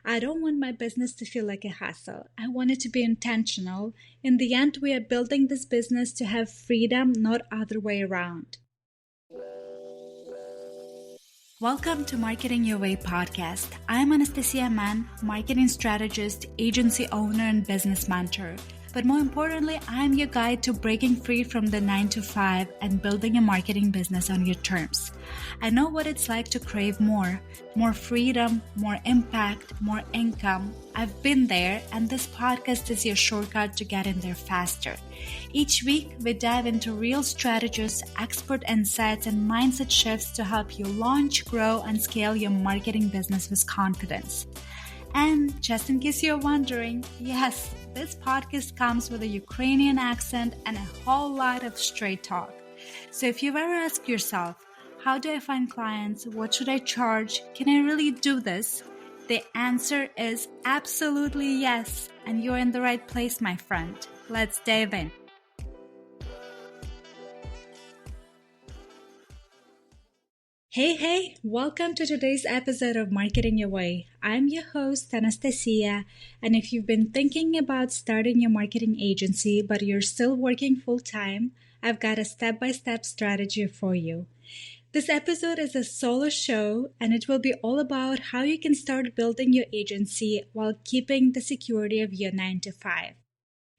I don't want my business to feel like a hassle. I want it to be intentional. In the end, we are building this business to have freedom, not other way around. Welcome to Marketing Your Way podcast. I'm Anastasiia, marketing strategist, agency owner, and business mentor. But more importantly, I'm your guide to breaking free from the 9-to-5 and building a marketing business on your terms. I know what it's like to crave more freedom, more impact, more income. I've been there, and this podcast is your shortcut to get in there faster. Each week, we dive into real strategies, expert insights, and mindset shifts to help you launch, grow, and scale your marketing business with confidence. And just in case you're wondering, yes, this podcast comes with a Ukrainian accent and a whole lot of straight talk. So if you've ever asked yourself, how do I find clients? What should I charge? Can I really do this? The answer is absolutely yes. And you're in the right place, my friend. Let's dive in. Hey, welcome to today's episode of Marketing Your Way. I'm your host, Anastasiia, and if you've been thinking about starting your marketing agency, but you're still working full-time, I've got a step-by-step strategy for you. This episode is a solo show, and it will be all about how you can start building your agency while keeping the security of your 9-to-5.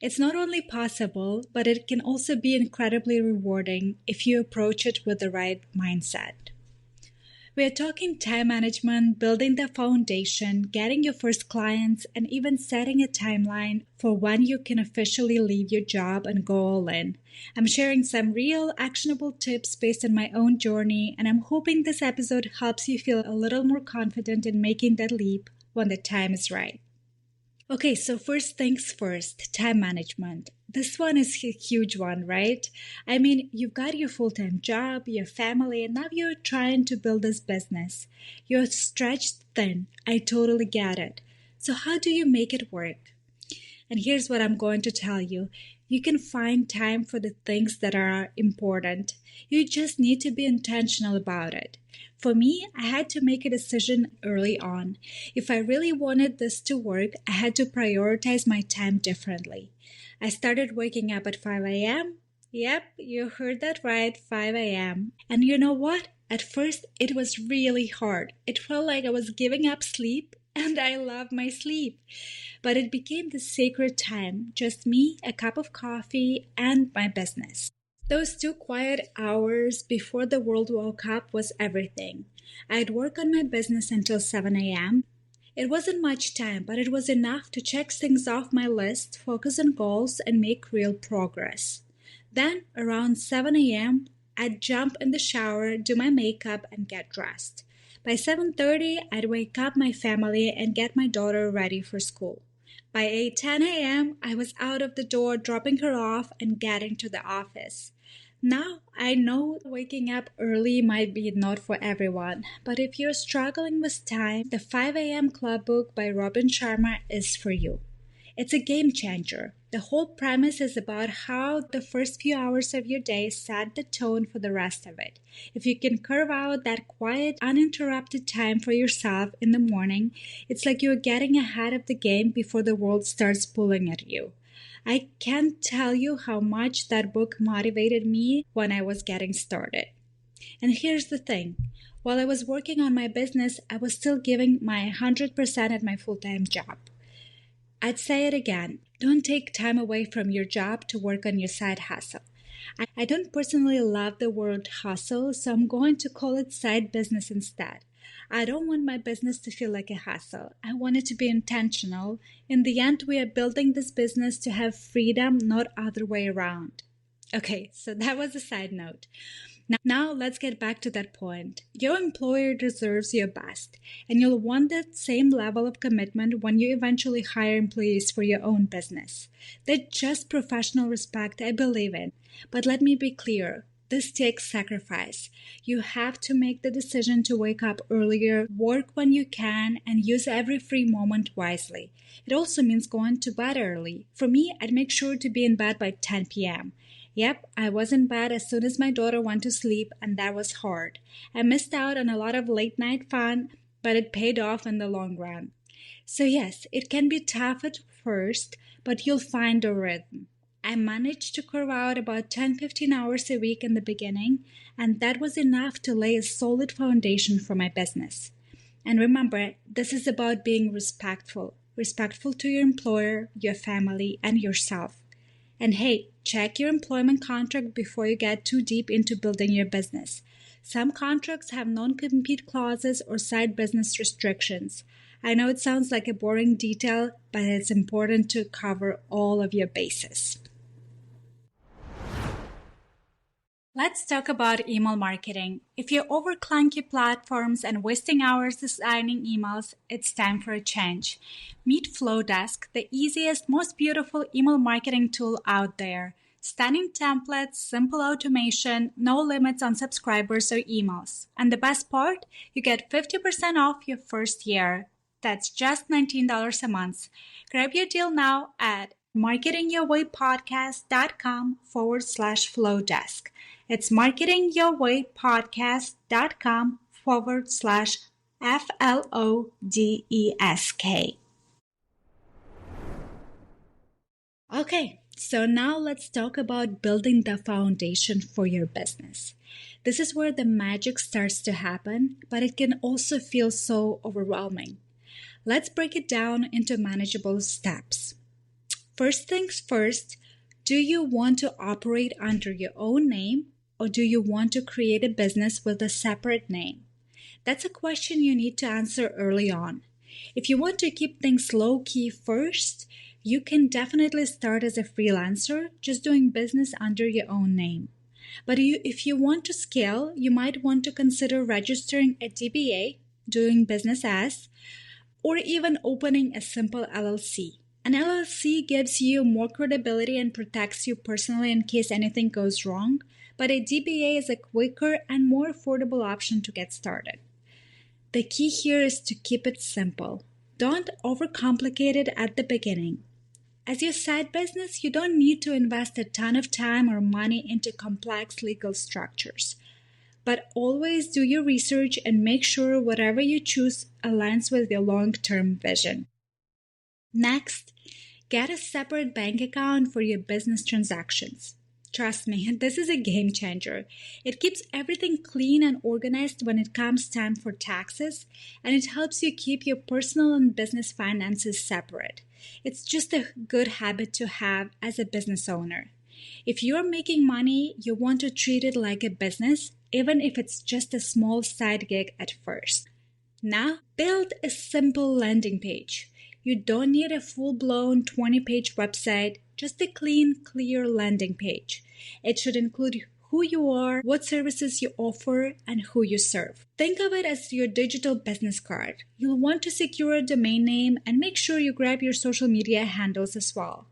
It's not only possible, but it can also be incredibly rewarding if you approach it with the right mindset. We are talking time management, building the foundation, getting your first clients, and even setting a timeline for when you can officially leave your job and go all in. I'm sharing some real actionable tips based on my own journey, and I'm hoping this episode helps you feel a little more confident in making that leap when the time is right. Okay, so first things first, time management. This one is a huge one, right? I mean, you've got your full-time job, your family, and now you're trying to build this business. You're stretched thin. I totally get it. So how do you make it work? And here's what I'm going to tell you. You can find time for the things that are important. You just need to be intentional about it. For me, I had to make a decision early on. If I really wanted this to work, I had to prioritize my time differently. I started waking up at 5 a.m. Yep, you heard that right, 5 a.m. And you know what? At first, it was really hard. It felt like I was giving up sleep, and I love my sleep. But it became the sacred time, just me, a cup of coffee, and my business. Those 2 quiet hours before the world woke up was everything. I'd work on my business until 7 a.m. It wasn't much time, but it was enough to check things off my list, focus on goals, and make real progress. Then, around 7 a.m., I'd jump in the shower, do my makeup, and get dressed. By 7:30, I'd wake up my family and get my daughter ready for school. By 8:10 a.m., I was out of the door, dropping her off and getting to the office. Now, I know waking up early might be not for everyone, but if you're struggling with time, the 5 a.m. Club book by Robin Sharma is for you. It's a game changer. The whole premise is about how the first few hours of your day set the tone for the rest of it. If you can carve out that quiet, uninterrupted time for yourself in the morning, it's like you're getting ahead of the game before the world starts pulling at you. I can't tell you how much that book motivated me when I was getting started. And here's the thing. While I was working on my business, I was still giving my 100% at my full-time job. I'd say it again. Don't take time away from your job to work on your side hustle. I don't personally love the word hustle, so I'm going to call it side business instead. I don't want my business to feel like a hustle. I want it to be intentional. In the end, we are building this business to have freedom, not other way around. Okay, so that was a side note. Now let's get back to that point. Your employer deserves your best, and you'll want that same level of commitment when you eventually hire employees for your own business. That's just professional respect I believe in. But let me be clear. This takes sacrifice. You have to make the decision to wake up earlier, work when you can, and use every free moment wisely. It also means going to bed early. For me, I'd make sure to be in bed by 10 p.m. Yep, I was in bed as soon as my daughter went to sleep, and that was hard. I missed out on a lot of late night fun, but it paid off in the long run. So yes, it can be tough at first, but you'll find a rhythm. I managed to carve out about 10-15 hours a week in the beginning, and that was enough to lay a solid foundation for my business. And remember, this is about being respectful to your employer, your family, and yourself. And hey, check your employment contract before you get too deep into building your business. Some contracts have non-compete clauses or side business restrictions. I know it sounds like a boring detail, but it's important to cover all of your bases. Let's talk about email marketing. If you're over clunky platforms and wasting hours designing emails, it's time for a change. Meet Flowdesk, the easiest, most beautiful email marketing tool out there. Stunning templates, simple automation, no limits on subscribers or emails. And the best part, you get 50% off your first year. That's just $19 a month. Grab your deal now at marketingyourwaypodcast.com/flowdesk. It's marketingyourwaypodcast.com/FLODESK. Okay, so now let's talk about building the foundation for your business. This is where the magic starts to happen, but it can also feel so overwhelming. Let's break it down into manageable steps. First things first, do you want to operate under your own name or do you want to create a business with a separate name? That's a question you need to answer early on. If you want to keep things low-key first, you can definitely start as a freelancer, just doing business under your own name. But if you want to scale, you might want to consider registering a DBA, doing business as, or even opening a simple LLC. An LLC gives you more credibility and protects you personally in case anything goes wrong, but a DBA is a quicker and more affordable option to get started. The key here is to keep it simple. Don't overcomplicate it at the beginning. As your side business, you don't need to invest a ton of time or money into complex legal structures. But always do your research and make sure whatever you choose aligns with your long-term vision. Next, get a separate bank account for your business transactions. Trust me, this is a game changer. It keeps everything clean and organized when it comes time for taxes, and it helps you keep your personal and business finances separate. It's just a good habit to have as a business owner. If you are making money, you want to treat it like a business, even if it's just a small side gig at first. Now, build a simple landing page. You don't need a full-blown 20-page website, just a clean, clear landing page. It should include who you are, what services you offer, and who you serve. Think of it as your digital business card. You'll want to secure a domain name and make sure you grab your social media handles as well.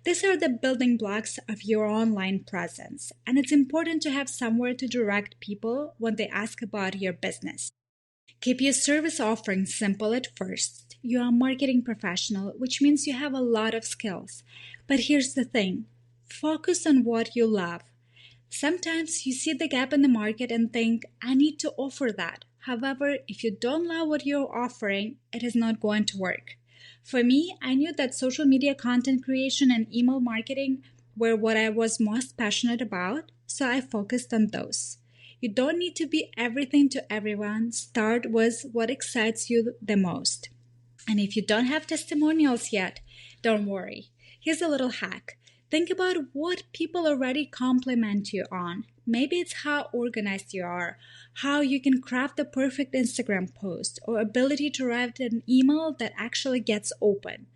These are the building blocks of your online presence, and it's important to have somewhere to direct people when they ask about your business. Keep your service offerings simple at first. You are a marketing professional, which means you have a lot of skills. But here's the thing. Focus on what you love. Sometimes you see the gap in the market and think, I need to offer that. However, if you don't love what you're offering, it is not going to work. For me, I knew that social media content creation and email marketing were what I was most passionate about, so I focused on those. You don't need to be everything to everyone. Start with what excites you the most. And if you don't have testimonials yet, don't worry. Here's a little hack. Think about what people already compliment you on. Maybe it's how organized you are, how you can craft the perfect Instagram post, or ability to write an email that actually gets open.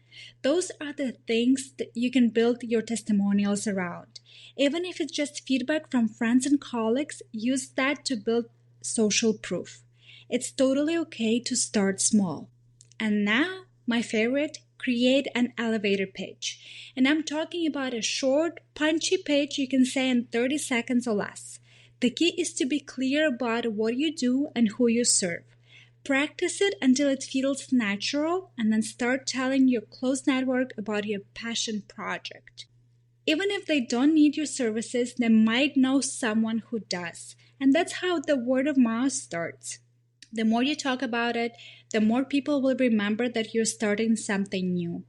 Those are the things that you can build your testimonials around. Even if it's just feedback from friends and colleagues, use that to build social proof. It's totally okay to start small. And now, my favorite, create an elevator pitch. And I'm talking about a short, punchy pitch you can say in 30 seconds or less. The key is to be clear about what you do and who you serve. Practice it until it feels natural and then start telling your close network about your passion project. Even if they don't need your services, they might know someone who does. And that's how the word of mouth starts. The more you talk about it, the more people will remember that you're starting something new.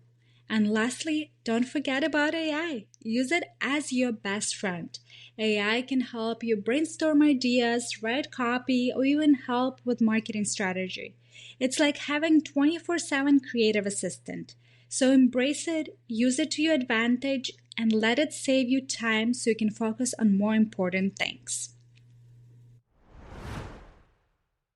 And lastly, don't forget about AI. Use it as your best friend. AI can help you brainstorm ideas, write copy, or even help with marketing strategy. It's like having 24/7 creative assistant. So embrace it, use it to your advantage, and let it save you time so you can focus on more important things.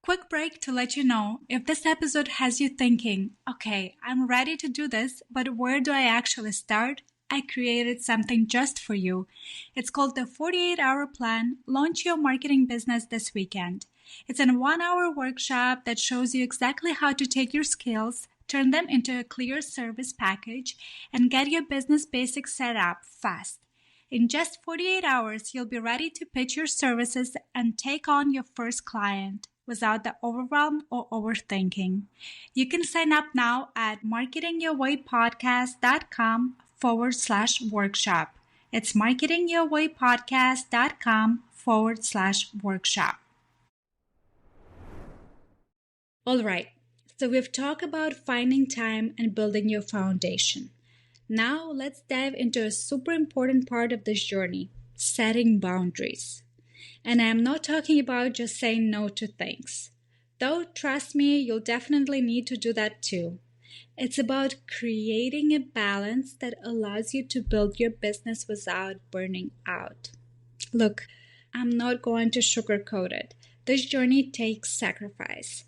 Quick break to let you know if this episode has you thinking, okay, I'm ready to do this, but where do I actually start? I created something just for you. It's called the 48-Hour Plan. Launch your marketing business this weekend. It's a 1-hour workshop that shows you exactly how to take your skills, turn them into a clear service package, and get your business basics set up fast. In just 48 hours, you'll be ready to pitch your services and take on your first client without the overwhelm or overthinking. You can sign up now at marketingyourwaypodcast.com/workshop. It's marketingyourwaypodcast.com/workshop. All right, so we've talked about finding time and building your foundation. Now let's dive into a super important part of this journey, setting boundaries. And I'm not talking about just saying no to things. Though, trust me, you'll definitely need to do that too. It's about creating a balance that allows you to build your business without burning out. Look, I'm not going to sugarcoat it. This journey takes sacrifice.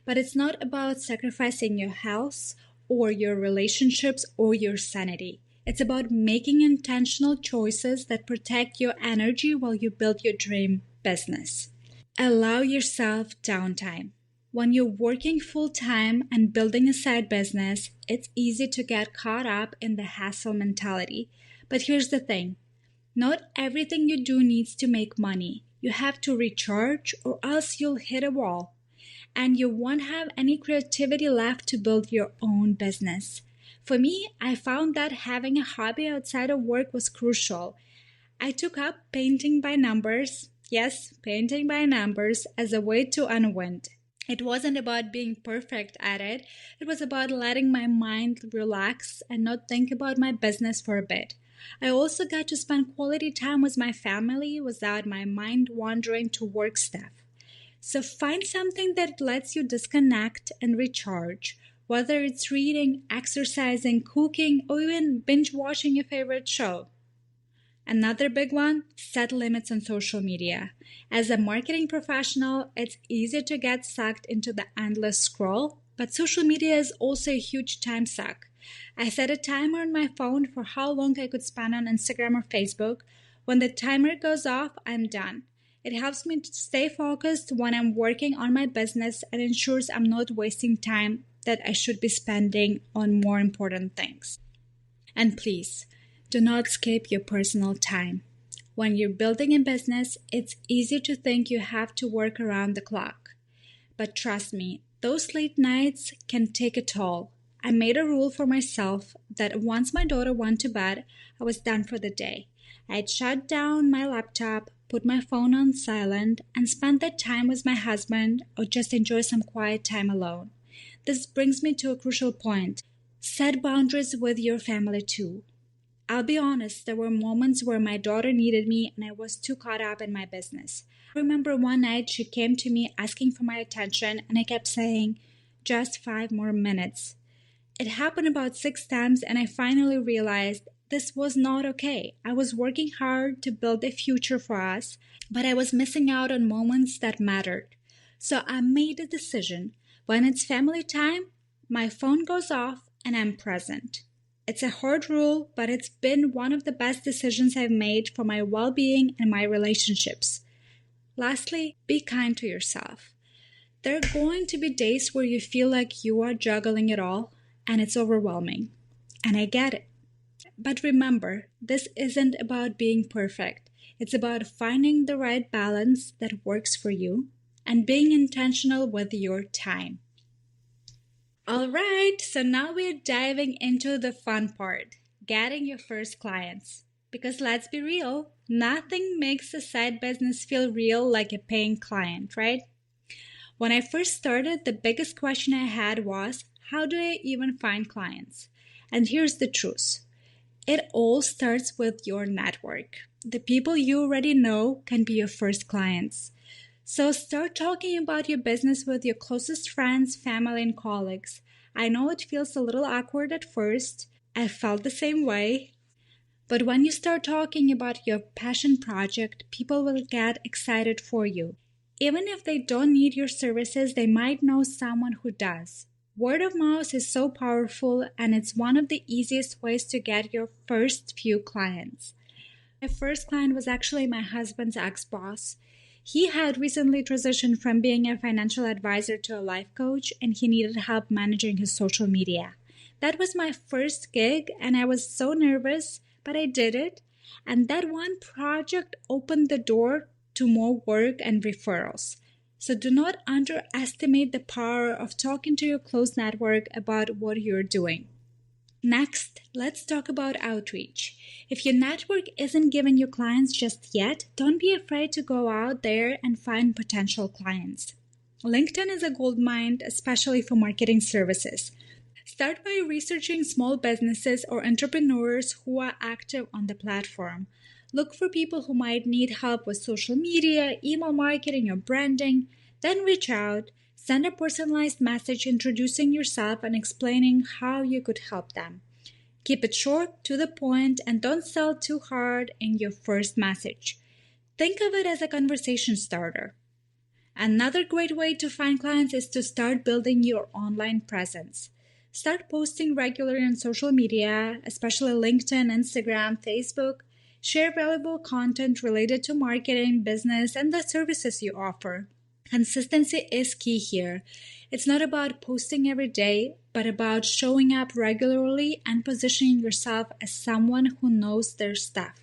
But it's not about sacrificing your health or your relationships or your sanity. It's about making intentional choices that protect your energy while you build your dream business. Allow yourself downtime. When you're working full-time and building a side business, it's easy to get caught up in the hustle mentality. But here's the thing. Not everything you do needs to make money. You have to recharge or else you'll hit a wall. And you won't have any creativity left to build your own business. For me, I found that having a hobby outside of work was crucial. I took up painting by numbers, yes, painting by numbers, as a way to unwind. It wasn't about being perfect at it. It was about letting my mind relax and not think about my business for a bit. I also got to spend quality time with my family without my mind wandering to work stuff. So find something that lets you disconnect and recharge, whether it's reading, exercising, cooking, or even binge watching your favorite show. Another big one, set limits on social media. As a marketing professional, it's easy to get sucked into the endless scroll, but social media is also a huge time suck. I set a timer on my phone for how long I could spend on Instagram or Facebook. When the timer goes off, I'm done. It helps me to stay focused when I'm working on my business and ensures I'm not wasting time that I should be spending on more important things. And please, do not skip your personal time. When you're building a business, it's easy to think you have to work around the clock. But trust me, those late nights can take a toll. I made a rule for myself that once my daughter went to bed, I was done for the day. I'd shut down my laptop, put my phone on silent, and spend that time with my husband or just enjoy some quiet time alone. This brings me to a crucial point. Set boundaries with your family too. I'll be honest, there were moments where my daughter needed me and I was too caught up in my business. I remember one night she came to me asking for my attention and I kept saying, just 5 more minutes. It happened about 6 times and I finally realized this was not okay. I was working hard to build a future for us, but I was missing out on moments that mattered. So I made a decision. When it's family time, my phone goes off and I'm present. It's a hard rule, but it's been one of the best decisions I've made for my well-being and my relationships. Lastly, be kind to yourself. There are going to be days where you feel like you are juggling it all and it's overwhelming. And I get it. But remember, this isn't about being perfect. It's about finding the right balance that works for you and being intentional with your time. All right, so now we're diving into the fun part, getting your first clients. Because let's be real, nothing makes a side business feel real like a paying client, right? When I first started, the biggest question I had was, how do I even find clients? And here's the truth. It all starts with your network. The people you already know can be your first clients. So start talking about your business with your closest friends, family, and colleagues. I know it feels a little awkward at first. I felt the same way. But when you start talking about your passion project, people will get excited for you. Even if they don't need your services, they might know someone who does. Word of mouth is so powerful, and it's one of the easiest ways to get your first few clients. My first client was actually my husband's ex-boss. He had recently transitioned from being a financial advisor to a life coach, and he needed help managing his social media. That was my first gig, and I was so nervous, but I did it. And that one project opened the door to more work and referrals. So do not underestimate the power of talking to your close network about what you're doing. Next, let's talk about outreach. If your network isn't giving you clients just yet, don't be afraid to go out there and find potential clients. LinkedIn is a goldmine, especially for marketing services. Start by researching small businesses or entrepreneurs who are active on the platform. Look for people who might need help with social media, email marketing, or branding. Then reach out. Send a personalized message introducing yourself and explaining how you could help them. Keep it short, to the point, and don't sell too hard in your first message. Think of it as a conversation starter. Another great way to find clients is to start building your online presence. Start posting regularly on social media, especially LinkedIn, Instagram, Facebook. Share valuable content related to marketing, business, and the services you offer. Consistency is key here. It's not about posting every day, but about showing up regularly and positioning yourself as someone who knows their stuff.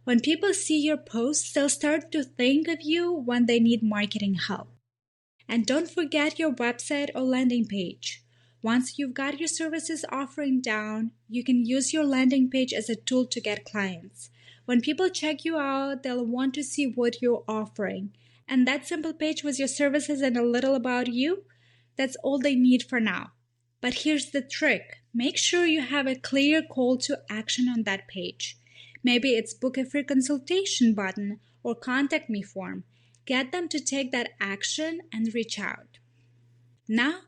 When people see your posts, they'll start to think of you when they need marketing help. And don't forget your website or landing page. Once you've got your services offering down, you can use your landing page as a tool to get clients. When people check you out, they'll want to see what you're offering. And that simple page with your services and a little about you, that's all they need for now. But here's the trick. Make sure you have a clear call to action on that page. Maybe it's book a free consultation button or contact me form. Get them to take that action and reach out. Now,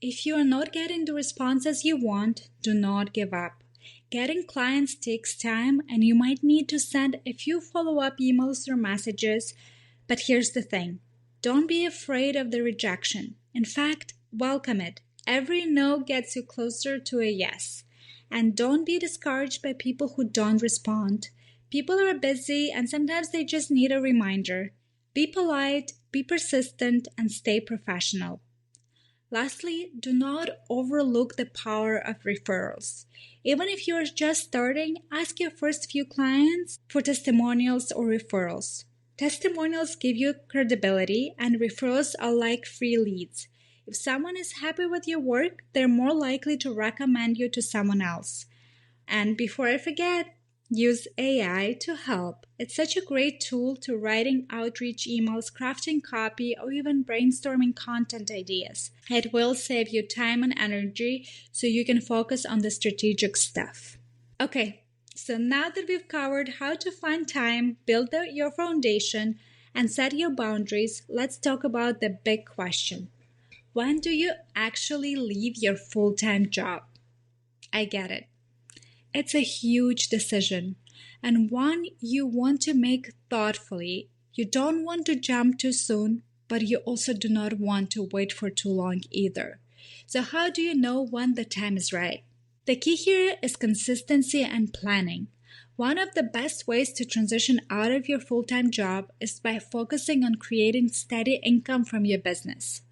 if you are not getting the responses you want, do not give up. Getting clients takes time, and you might need to send a few follow-up emails or messages. But here's the thing. Don't be afraid of the rejection. In fact, welcome it. Every no gets you closer to a yes. And don't be discouraged by people who don't respond. People are busy, and sometimes they just need a reminder. Be polite, be persistent, and stay professional. Lastly, do not overlook the power of referrals. Even if you are just starting, ask your first few clients for testimonials or referrals. Testimonials give you credibility, and referrals are like free leads. If someone is happy with your work, they're more likely to recommend you to someone else. And before I forget, use AI to help. It's such a great tool to writing outreach emails, crafting copy, or even brainstorming content ideas. It will save you time and energy so you can focus on the strategic stuff. Okay, so now that we've covered how to find time, build your foundation, and set your boundaries, let's talk about the big question. When do you actually leave your full-time job? I get it. It's a huge decision, and one you want to make thoughtfully. You don't want to jump too soon, but you also do not want to wait for too long either. So how do you know when the time is right? The key here is consistency and planning. One of the best ways to transition out of your full-time job is by focusing on creating steady income from your business.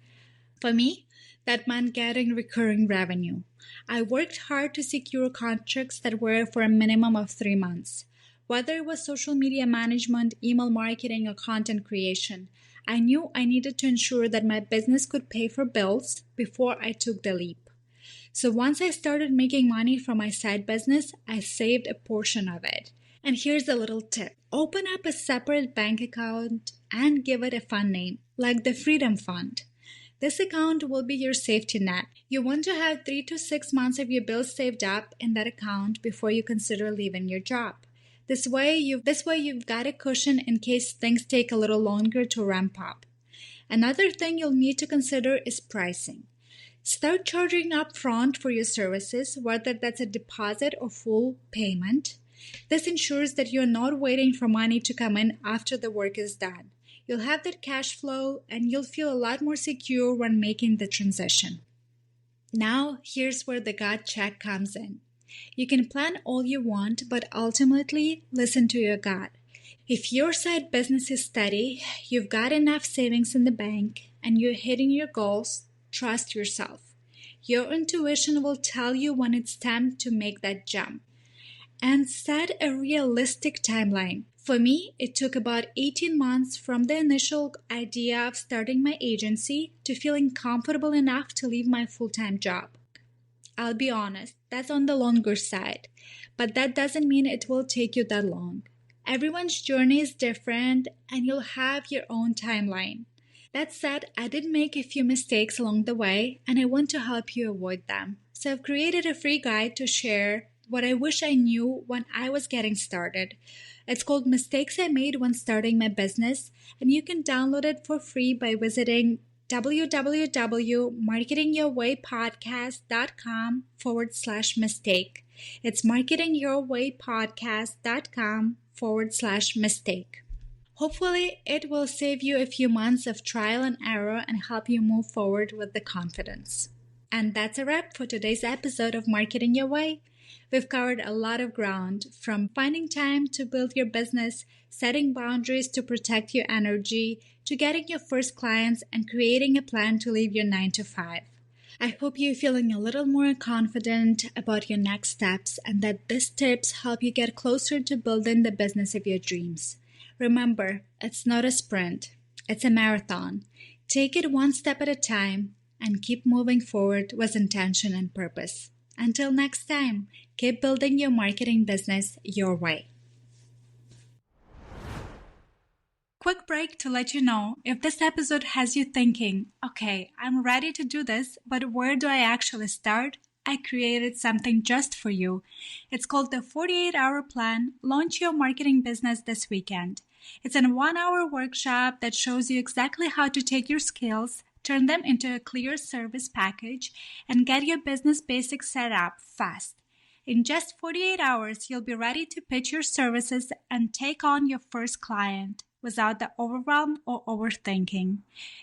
For me, that meant getting recurring revenue. I worked hard to secure contracts that were for a minimum of 3 months. Whether it was social media management, email marketing, or content creation, I knew I needed to ensure that my business could pay for bills before I took the leap. So once I started making money from my side business, I saved a portion of it. And here's a little tip. Open up a separate bank account and give it a fun name, like the Freedom Fund. This account will be your safety net. You want to have 3 to 6 months of your bills saved up in that account before you consider leaving your job. This way you've got a cushion in case things take a little longer to ramp up. Another thing you'll need to consider is pricing. Start charging up front for your services, whether that's a deposit or full payment. This ensures that you're not waiting for money to come in after the work is done. You'll have that cash flow and you'll feel a lot more secure when making the transition. Now, here's where the gut check comes in. You can plan all you want, but ultimately listen to your gut. If your side business is steady, you've got enough savings in the bank, and you're hitting your goals, trust yourself. Your intuition will tell you when it's time to make that jump. And set a realistic timeline. For me, it took about 18 months from the initial idea of starting my agency to feeling comfortable enough to leave my full-time job. I'll be honest, that's on the longer side, but that doesn't mean it will take you that long. Everyone's journey is different and you'll have your own timeline. That said, I did make a few mistakes along the way and I want to help you avoid them. So I've created a free guide to share what I wish I knew when I was getting started. It's called Mistakes I Made When Starting My Business, and you can download it for free by visiting www.marketingyourwaypodcast.com/mistake. It's marketingyourwaypodcast.com/mistake. Hopefully, it will save you a few months of trial and error and help you move forward with the confidence. And that's a wrap for today's episode of Marketing Your Way. We've covered a lot of ground, from finding time to build your business, setting boundaries to protect your energy, to getting your first clients and creating a plan to leave your 9-to-5. I hope you're feeling a little more confident about your next steps and that these tips help you get closer to building the business of your dreams. Remember, it's not a sprint, it's a marathon. Take it one step at a time and keep moving forward with intention and purpose. Until next time, keep building your marketing business your way. Quick break to let you know if this episode has you thinking, okay, I'm ready to do this, but where do I actually start? I created something just for you. It's called the 48-Hour Plan, Launch Your Marketing Business This Weekend. It's a 1-hour workshop that shows you exactly how to take your skills, turn them into a clear service package, and get your business basics set up fast. In just 48 hours, you'll be ready to pitch your services and take on your first client without the overwhelm or overthinking.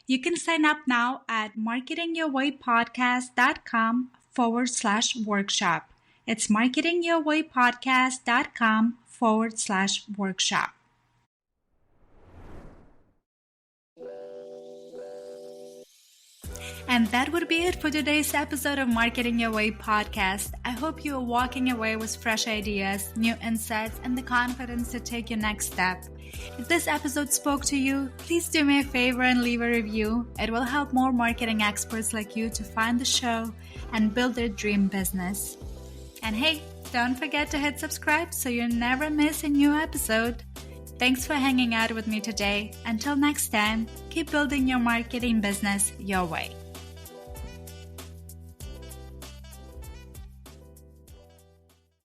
You can sign up now at marketingyourwaypodcast.com/workshop. It's marketingyourwaypodcast.com/workshop. And that would be it for today's episode of Marketing Your Way podcast. I hope you are walking away with fresh ideas, new insights, and the confidence to take your next step. If this episode spoke to you, please do me a favor and leave a review. It will help more marketing experts like you to find the show and build their dream business. And hey, don't forget to hit subscribe so you never miss a new episode. Thanks for hanging out with me today. Until next time, keep building your marketing business your way.